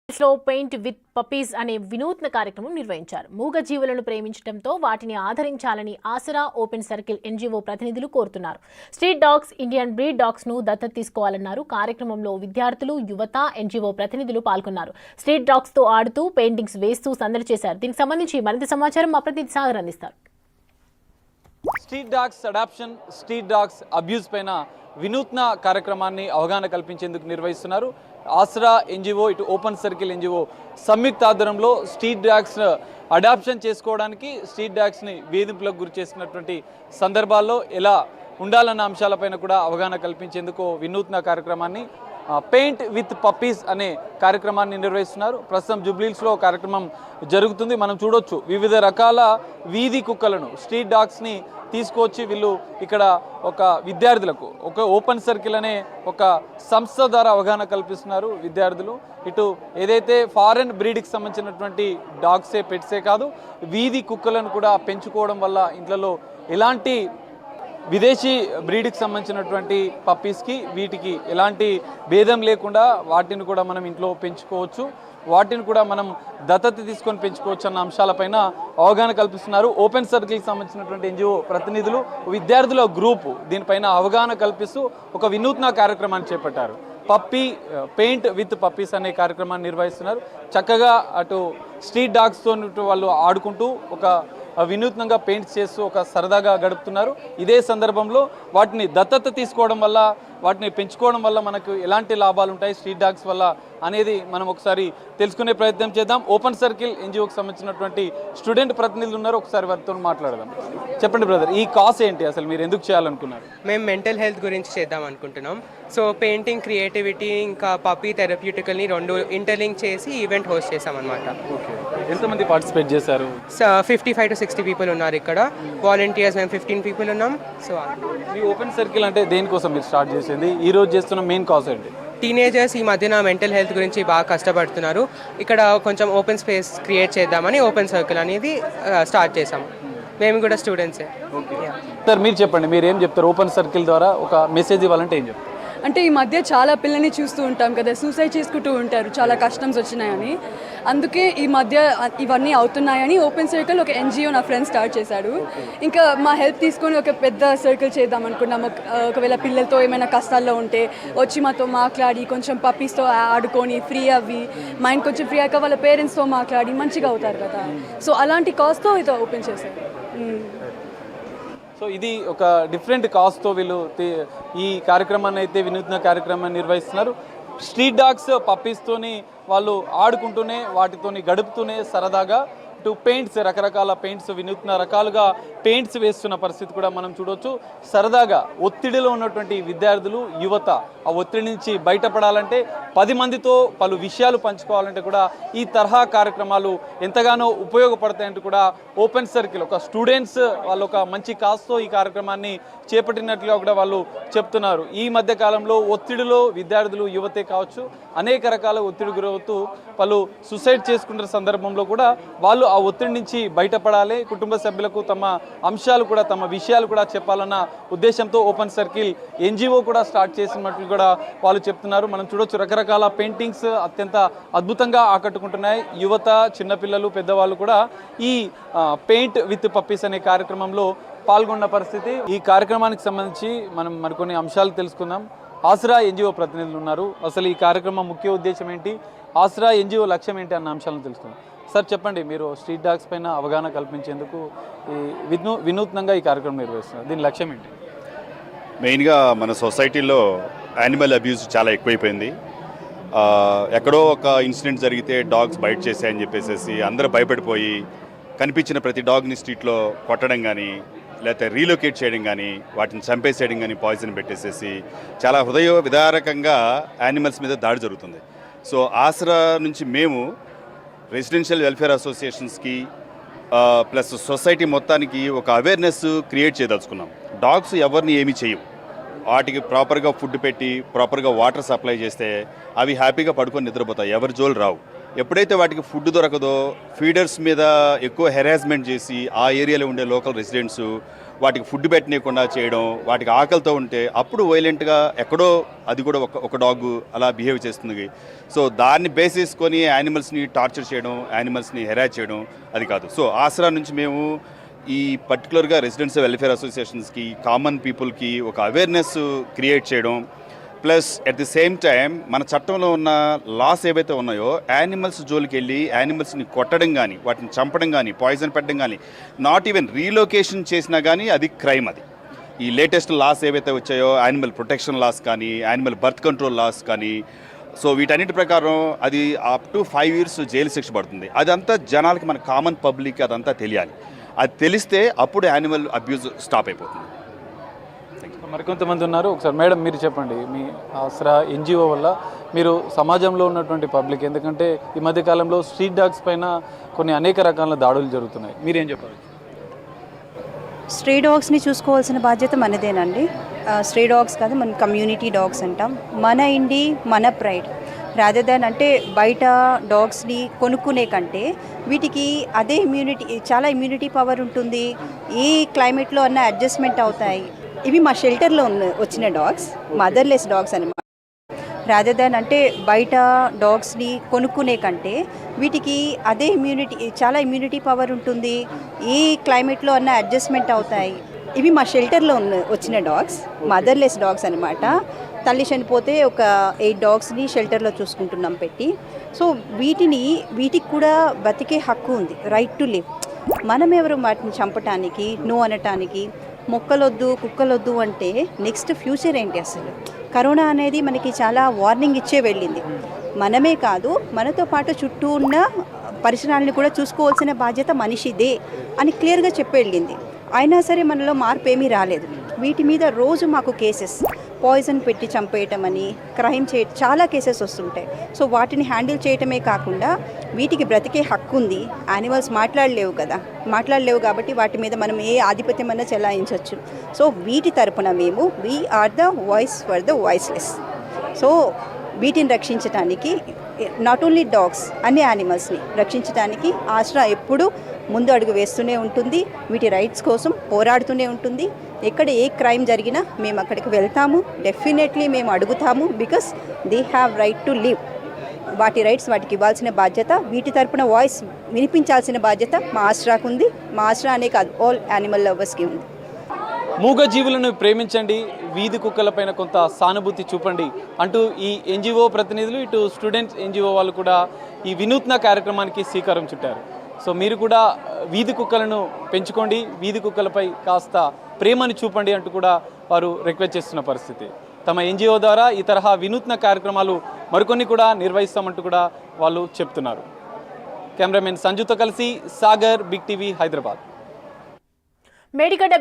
Slow paint with puppies అనే వినూత్న కార్యక్రమం నిర్వహించారు. మూగ జీవులను ప్రేమించడంతో వాటిని ఆదరించాలని ఆసరా ఓపెన్ సర్కిల్ ఎన్జీఓ ప్రతినిధులు కోరుతున్నారు. Street dogs, Indian breed dogs ను దత్తత తీసుకోవాలన్నారు. కార్యక్రమంలో విద్యార్థులు, యువత, ఎన్జీఓ ప్రతినిధులు పాల్గొన్నారు. స్ట్రీట్ డాగ్స్ తో ఆడుతూ పెయింటింగ్స్ వేస్తూ సందడి చేశారు. దీనికి సంబంధించి మరింత సమాచారం మా ప్రతినిధి సాగర్ అందిస్తారు. Street dogs adoption, street dogs abuse పైన వినూత్న కార్యక్రమాన్ని అవగాహన కల్పించేందుకు నిర్వహిస్తున్నారు. ఆసరా ఎన్జిఓ, ఇటు ఓపెన్ సర్కిల్ ఎన్జిఓ సంయుక్త ఆధ్వర్యంలో స్ట్రీట్ డాగ్స్ అడాప్షన్ చేసుకోవడానికి, స్ట్రీట్ డాగ్స్ని వేధింపులకు గురి చేసినటువంటి సందర్భాల్లో ఎలా ఉండాలన్న అంశాలపైన కూడా అవగాహన కల్పించేందుకు వినూత్న కార్యక్రమాన్ని పెయింట్ విత్ పప్పీస్ అనే కార్యక్రమాన్ని నిర్వహిస్తున్నారు. ప్రస్తుతం జూబ్లీహిల్స్లో కార్యక్రమం జరుగుతుంది. మనం చూడొచ్చు వివిధ రకాల వీధి కుక్కలను, స్ట్రీట్ డాగ్స్ని తీసుకొచ్చి వీళ్ళు ఇక్కడ ఒక విద్యార్థులకు ఒక ఓపెన్ సర్కిల్ అనే ఒక సంస్థ ద్వారా అవగాహన కల్పిస్తున్నారు విద్యార్థులు. ఇటు ఏదైతే ఫారెన్ బ్రీడ్కి సంబంధించినటువంటి డాగ్సే, పెట్సే కాదు, వీధి కుక్కలను కూడా పెంచుకోవడం వల్ల ఇంట్లో ఎలాంటి విదేశీ బ్రీడ్కి సంబంధించినటువంటి పప్పీస్కి వీటికి ఎలాంటి భేదం లేకుండా వాటిని కూడా మనం ఇంట్లో పెంచుకోవచ్చు, వాటిని కూడా మనం దత్తత తీసుకొని పెంచుకోవచ్చు అన్న అంశాలపైన అవగాహన కల్పిస్తున్నారు. ఓపెన్ సర్కిల్కి సంబంధించినటువంటి ఎన్జిఓ ప్రతినిధులు, విద్యార్థుల గ్రూపు దీనిపైన అవగాహన కల్పిస్తూ ఒక వినూత్న కార్యక్రమాన్ని చేపట్టారు. పెయింట్ విత్ పప్పీస్ అనే కార్యక్రమాన్ని నిర్వహిస్తున్నారు. చక్కగా అటు స్ట్రీట్ డాగ్స్తో వాళ్ళు ఆడుకుంటూ ఒక వినూత్నంగా పెయింట్స్ చేస్తూ ఒక సరదాగా గడుపుతున్నారు. ఇదే సందర్భంలో వాటిని దత్తత తీసుకోవడం వల్ల, వాటిని పెంచుకోవడం వల్ల మనకు ఎలాంటి లాభాలు ఉంటాయి స్ట్రీట్ డాగ్స్ వల్ల అనేది మనం ఒకసారి తెలుసుకునే ప్రయత్నం చేద్దాం. ఓపెన్ సర్కిల్ ఎన్జిఓకి సంబంధించినటువంటి స్టూడెంట్ ప్రతినిధులు ఉన్నారు, ఒకసారి వారితో మాట్లాడదాం. చెప్పండి బ్రదర్, ఈ కాస్ ఏంటి, అసలు మీరు ఎందుకు చేయాలనుకున్నారు? మేము మెంటల్ హెల్త్ గురించి చేద్దాం అనుకుంటున్నాం. సో పెయింటింగ్, క్రియేటివిటీ, ఇంకా పప్పీ థెరప్యూటికల్ని రెండు ఇంటర్లింక్ చేసి ఈవెంట్ హోస్ట్ చేసాం అనమాట. ఓకే, ఎంతమంది పార్టిసిపేట్ చేశారు? 55 to 60 పీపుల్ ఉన్నారు ఇక్కడ. వాలంటీర్స్ మేము 15 పీపుల్ ఉన్నాం. సో ఈ ఓపెన్ సర్కిల్ అంటే దేనికోసం మీరు స్టార్ట్ చేసింది? ఈ రోజు చేస్తున్న మెయిన్ కాజ్ ఏంటి? టీనేజర్స్ ఈ మధ్యన మెంటల్ హెల్త్ గురించి బాగా కష్టపడుతున్నారు. ఇక్కడ కొంచెం ఓపెన్ స్పేస్ క్రియేట్ చేద్దామని ఓపెన్ సర్కిల్ అనేది స్టార్ట్ చేసాము. మేము కూడా స్టూడెంట్సే. సార్ మీరు చెప్పండి, మీరు ఏం చెప్తారు? ఓపెన్ సర్కిల్ ద్వారా ఒక మెసేజ్ ఇవ్వాలంటే ఏం చెప్తారు? అంటే ఈ మధ్య చాలా పిల్లల్ని చూస్తూ ఉంటాం కదా, సూసైడ్ చేసుకుంటూ ఉంటారు, చాలా కష్టమ్స్ వచ్చినాయని. అందుకే ఈ మధ్య ఇవన్నీ అవుతున్నాయని ఓపెన్ సర్కిల్ ఒక ఎన్జిఓ నా ఫ్రెండ్ స్టార్ట్ చేశాడు. ఇంకా మా హెల్ప్ తీసుకొని ఒక పెద్ద సర్కిల్ చేద్దాం అనుకున్నాము. ఒకవేళ పిల్లలతో ఏమైనా కష్టాల్లో ఉంటే వచ్చి మాతో మాట్లాడి, కొంచెం పప్పీస్తో ఆడుకొని ఫ్రీ అవ్వి, మైండ్ కొంచెం ఫ్రీ అయ్యాక వాళ్ళ పేరెంట్స్తో మాట్లాడి మంచిగా అవుతారు కదా. సో అలాంటి కాజ్తో ఇది ఓపెన్ చేశారు. సో ఇది ఒక డిఫరెంట్ కాజ్తో వీళ్ళు ఈ కార్యక్రమాన్ని అయితే వినూత్న కార్యక్రమాన్ని నిర్వహిస్తున్నారు. స్ట్రీట్ డాగ్స్, పప్పీస్తోని వాళ్ళు ఆడుకుంటూనే, వాటితోని గడుపుతూనే సరదాగా ఇటు పెయింట్స్, రకరకాల పెయింట్స్, వినూత్న రకాలుగా పెయింట్స్ వేస్తున్న పరిస్థితి కూడా మనం చూడవచ్చు. సరదాగా ఒత్తిడిలో ఉన్నటువంటి విద్యార్థులు, యువత ఆ ఒత్తిడి నుంచి బయటపడాలంటే, 10 మందితో పలు విషయాలు పంచుకోవాలంటే కూడా ఈ తరహా కార్యక్రమాలు ఎంతగానో ఉపయోగపడతాయంటూ కూడా ఓపెన్ సర్కిల్ ఒక స్టూడెంట్స్ వాళ్ళు ఒక మంచి కాజ్తో ఈ కార్యక్రమాన్ని చేపట్టినట్లుగా కూడా వాళ్ళు చెప్తున్నారు. ఈ మధ్య కాలంలో ఒత్తిడిలో విద్యార్థులు, యువతే కావచ్చు, అనేక రకాల ఒత్తిడి గురవుతూ వాళ్ళు సూసైడ్ చేసుకున్న సందర్భంలో కూడా వాళ్ళు ఆ ఒత్తిడి నుంచి బయటపడాలి, కుటుంబ సభ్యులకు తమ అంశాలు కూడా, తమ విషయాలు కూడా చెప్పాలన్న ఉద్దేశంతో ఓపెన్ సర్కిల్ ఎన్జిఓ కూడా స్టార్ట్ చేసినట్లు కూడా వాళ్ళు చెప్తున్నారు. మనం చూడొచ్చు రకరకాల పెయింటింగ్స్ అత్యంత అద్భుతంగా ఆకట్టుకుంటున్నాయి. యువత, చిన్నపిల్లలు, పెద్దవాళ్ళు కూడా ఈ పెయింట్ విత్ పప్పీస్ అనే కార్యక్రమంలో పాల్గొన్న పరిస్థితి. ఈ కార్యక్రమానికి సంబంధించి మనం మరికొన్ని అంశాలు తెలుసుకుందాం. ఆసరా ఎన్జిఓ ప్రతినిధులు ఉన్నారు. అసలు ఈ కార్యక్రమం ముఖ్య ఉద్దేశం ఏంటి, ఆసరా ఎన్జిఓ లక్ష్యం ఏంటి అన్న అంశాలను తెలుసుకుందాం. సార్ చెప్పండి, మీరు స్ట్రీట్ డాగ్స్ పైన అవగాహన కల్పించేందుకు వినూత్నంగా ఈ కార్యక్రమం నిర్వహిస్తున్నారు, దీని లక్ష్యం ఏంటి? మెయిన్గా మన సొసైటీలో యానిమల్ అబ్యూస్ చాలా ఎక్కువైపోయింది. ఎక్కడో ఒక ఇన్సిడెంట్ జరిగితే డాగ్స్ బైట్ చేశాయని చెప్పేసి అందరూ భయపడిపోయి కనిపించిన ప్రతి డాగ్ని స్ట్రీట్లో కొట్టడం కానీ, లేకపోతే రీలొకేట్ చేయడం కానీ, వాటిని చంపేసేయడం కానీ, పాయిజన్ పెట్టేసేసి చాలా హృదయ విదారకంగా యానిమల్స్ మీద దాడి జరుగుతుంది. సో ఆసరా నుంచి మేము రెసిడెన్షియల్ వెల్ఫేర్ అసోసియేషన్స్కి ప్లస్ సొసైటీ మొత్తానికి ఒక అవేర్నెస్ క్రియేట్ చేయదలుచుకున్నాం. డాగ్స్ ఎవరిని ఏమీ చేయవు, వాటికి ప్రాపర్గా ఫుడ్ పెట్టి, ప్రాపర్గా వాటర్ సప్లై చేస్తే అవి హ్యాపీగా పడుకొని నిద్రపోతాయి, ఎవరి జోలు రావు. ఎప్పుడైతే వాటికి ఫుడ్ దొరకదో ఫీడర్స్ మీద ఎక్కువ హెరాస్మెంట్ చేసి ఆ ఏరియాలో ఉండే లోకల్ రెసిడెంట్స్ వాటికి ఫుడ్ పెట్టనీయకుండా చేయడం, వాటికి ఆకలితో ఉంటే అప్పుడు వైలెంట్గా ఎక్కడో అది కూడా ఒక డాగ్ అలా బిహేవ్ చేస్తుంది. సో దాన్ని బేస్ చేసుకొని యానిమల్స్ని టార్చర్ చేయడం, యానిమల్స్ని హెరాస్ చేయడం అది కాదు. సో ఆసరా నుంచి మేము ఈ పర్టికులర్గా రెసిడెంట్స్ వెల్ఫేర్ అసోసియేషన్స్కి, కామన్ పీపుల్కి ఒక అవేర్నెస్ క్రియేట్ చేయడం, plus at the same time మన చట్టంలో ఉన్న లాస్ ఏవైతే ఉన్నాయో యానిమల్స్ జోలికి వెళ్ళి యానిమల్స్ని కొట్టడం కానీ, వాటిని చంపడం కానీ, పాయిజన్ పెట్టడం కానీ, నాట్ ఈవెన్ రీలొకేషన్ చేసినా కానీ అది క్రైమ్. అది ఈ లేటెస్ట్ లాస్ ఏవైతే వచ్చాయో యానిమల్ ప్రొటెక్షన్ లాస్ కానీ, యానిమల్ బర్త్ కంట్రోల్ లాస్ కానీ, సో వీటన్నిటి ప్రకారం అది అప్ టు 5 years జైలు శిక్ష పడుతుంది. అదంతా జనాలకి, మన కామన్ పబ్లిక్కి అదంతా తెలియాలి. అది తెలిస్తే అప్పుడు యానిమల్ అబ్యూజ్ స్టాప్ అయిపోతుంది. మరికొంతమంది ఉన్నారు. ఒకసారి మేడం మీరు చెప్పండి, మీ ఆసరా ఎన్జిఓ వల్ల మీరు సమాజంలో ఉన్నటువంటి పబ్లిక్, ఎందుకంటే ఈ మధ్య కాలంలో స్ట్రీట్ డాగ్స్ పైన కొన్ని అనేక రకాల దాడులు జరుగుతున్నాయి, మీరేం చెప్పారు? స్ట్రే డాగ్స్ని చూసుకోవాల్సిన బాధ్యత మనదేనండి. స్ట్రే డాగ్స్ కాదు, మన కమ్యూనిటీ డాగ్స్ అంటాం. మన ఇండి మన ప్రైడ్. రాదర్ దాన్ అంటే బయట డాగ్స్ని కొనుక్కునే కంటే వీటికి అదే చాలా ఇమ్యూనిటీ పవర్ ఉంటుంది. ఏ క్లైమేట్లో అన్న అడ్జస్ట్మెంట్ అవుతాయి. ఇవి మా షెల్టర్లో వచ్చిన డాగ్స్, మదర్లెస్ డాగ్స్ అనమాట. రాదర్ దాన్ అంటే బయట డాగ్స్ని కొనుక్కునే కంటే వీటికి అదే చాలా ఇమ్యూనిటీ పవర్ ఉంటుంది. ఏ క్లైమేట్లో అన్న అడ్జస్ట్మెంట్ అవుతాయి. ఇవి మా షెల్టర్లో వచ్చిన డాగ్స్, మదర్లెస్ డాగ్స్ అనమాట. తల్లి చనిపోతే ఒక 8 డాగ్స్ని షెల్టర్లో చూసుకుంటున్నాం పెట్టి. సో వీటికి కూడా బతికే హక్కు ఉంది, రైట్ టు లివ్. మనం ఎవరు వాటిని చంపటానికి, నో అనటానికి? మొక్కలొద్దు, కుక్కలొద్దు అంటే నెక్స్ట్ ఫ్యూచర్ ఏంటి? అసలు కరోనా అనేది మనకి చాలా వార్నింగ్ ఇచ్చే వెళ్ళింది. మనమే కాదు, మనతో పాటు చుట్టూ ఉన్న పరిసరాలను కూడా చూసుకోవాల్సిన బాధ్యత మనిషిదే అని క్లియర్గా చెప్పి వెళ్ళింది. అయినా సరే మనలో మార్పు ఏమీ రాలేదు. వీటి మీద రోజు మాకు కేసెస్, పాయిజన్ పెట్టి చంపేయటం అని, క్రైమ్ చాలా కేసెస్ వస్తుంటాయి. సో వాటిని హ్యాండిల్ చేయటమే కాకుండా వీటికి బ్రతికే హక్కు ఉంది. యానిమల్స్ మాట్లాడలేవు కాబట్టి వాటి మీద మనం ఏ ఆధిపత్యం అన్నా చెలాయించవచ్చు. సో వీటి తరపున మేము we are the voice for the voiceless. So వీటిని రక్షించడానికి, నాట్ ఓన్లీ డాగ్స్, అన్ని యానిమల్స్ని రక్షించడానికి ఆసరా ఎప్పుడూ ముందు అడుగు వేస్తూనే ఉంటుంది. వీటి రైట్స్ కోసం పోరాడుతూనే ఉంటుంది. ఎక్కడ ఏ క్రైమ్ జరిగినా మేము అక్కడికి వెళ్తాము, డెఫినెట్లీ మేము అడుగుతాము. Because they have right to live. వాటి రైట్స్ వాటికి ఇవ్వాల్సిన బాధ్యత, వీటి తరపున వాయిస్ వినిపించాల్సిన బాధ్యత మా ఆసరాకు ఉంది. మా ఆసరా అనే కాదు, ఆల్ యానిమల్ లవర్స్కి ఉంది. మూగజీవులను ప్రేమించండి, వీధి కుక్కలపైన కొంత సానుభూతి చూపండి అంటూ ఈ ఎన్జిఓ ప్రతినిధులు, ఇటు స్టూడెంట్స్ ఎన్జిఓ వాళ్ళు కూడా ఈ వినూత్న కార్యక్రమానికి శ్రీకారం చుట్టారు. సో మీరు కూడా వీధి కుక్కలను పెంచుకోండి, వీధి కుక్కలపై కాస్త ప్రేమని చూపండి అంటూ కూడా వారు రిక్వెస్ట్ చేస్తున్న పరిస్థితి. తమ ఎన్జిఓ ద్వారా ఈ తరహా వినూత్న కార్యక్రమాలు మరికొన్ని కూడా నిర్వహిస్తామంటూ కూడా వాళ్ళు చెప్తున్నారు. కెమెరామెన్ సంజుతో కలిసి సాగర్, బిగ్ టీవీ, హైదరాబాద్. మేడిగడ్డ